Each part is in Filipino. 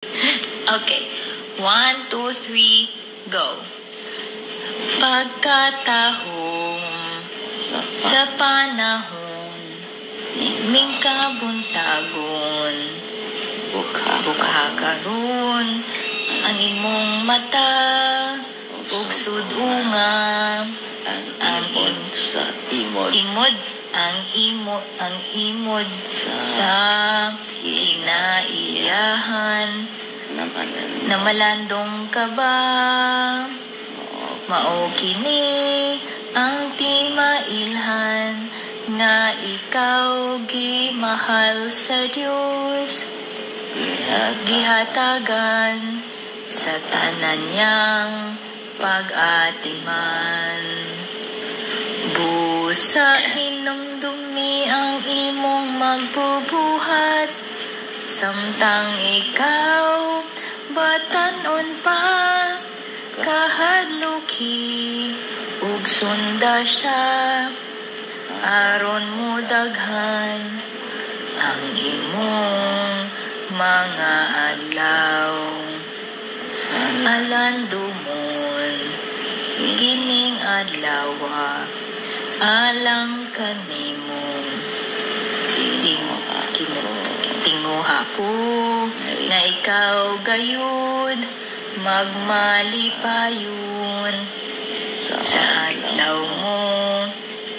Okay. 1, 2, 3, go. Pagkatahong sa panahon ning kabuntagon bukha karon ang imong mata ug sudunga ang imod sa kinaiyahan na malandong ka ba mao kini ang timailhan nga ikaw gimahal sa Dios gihatagan sa tanan niyang pag-atiman busa hinumdumi ang imong magbubuhat samtang ikaw batan-on pa kahadluki ug sunda siya aron mo daghan ang imong mga adlaw alandumon gining adlaw alang kanimo tinguha ko na ikaw gayud magmalipayon sa adlaw mo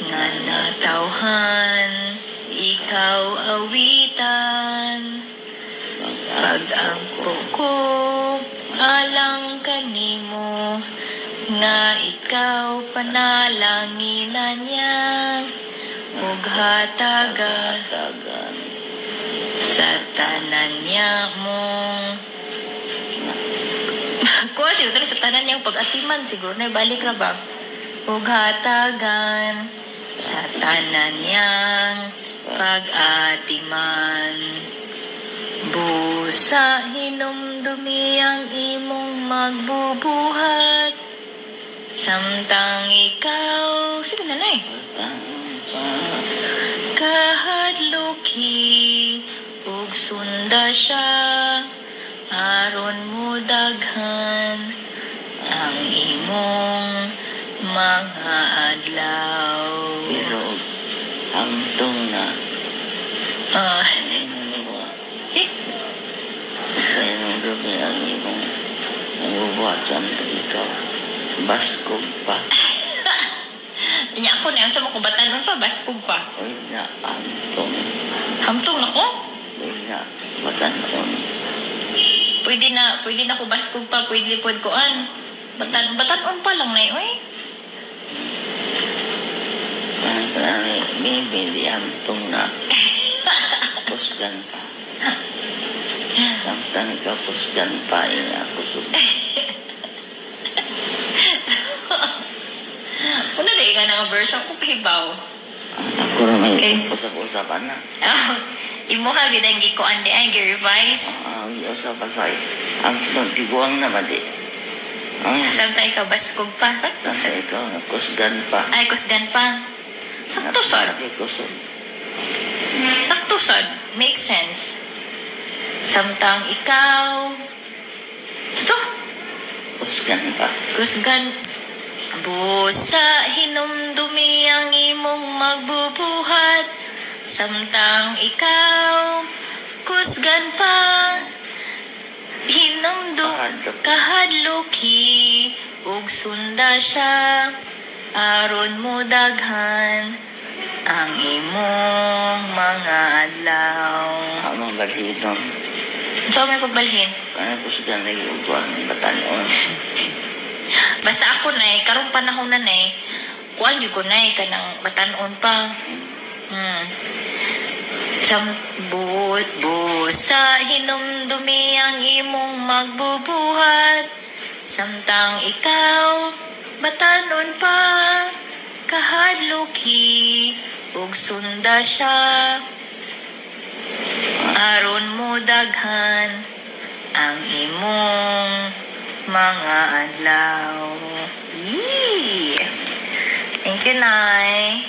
nga natawhan ikaw awitan pag-angko ko alang kanimo nga ikaw panalanginan niya ug hatagan sa tanan niya mong kuha siguro sa tanan niyang pag-atiman siguro na balik ra ba ug hatagan sa tanan niyang pag-atiman busa hinumdumi ang imong magbubuhat samtang ikaw sige na nay kahadluki ug sunda siya aron mo daghan ang imong mga adlaw pero hangtong na kaya nung dumi ang imong nagbubuhat samtang ikaw baskog pa niya ako na yung sa makubatan nun pa baskog pa uy na hangtong hamtong ako uy na batanon pwede na ko baskog pa pwede pod koan batanon pa lang na oy parang bibili hangtong na pusgan pa samtang ikaw pusgan pa ako sulit ano na ka na version ko pibaw ako na may usap-usapan na imo ha gid ang gikuan di ay gi-revise usap pasay ang sunod tiguang na ba di samtang ikaw baskog pa sakto samtang ikaw kusgan pa ay kusgan pa sakto sad sakto sad make sense samtang ikaw ito kusgan busa hinumdumi ang imong magbubuhat samtang ikaw kusgan pa kahadluki ug sunda siya aron mo daghan ang imong mga adlaw among balhinon so may pagbalhin kaya kusgan lagi ubuan batanon basta ako na karong panahon na kuan gyud ko na kanang batanon pa busa hinumdumi ang imong magbubuhat samtang ikaw batanon pa kahadluki ug sunda siya aron mo daghan ang imong mga adlaw. Thank you, Nay.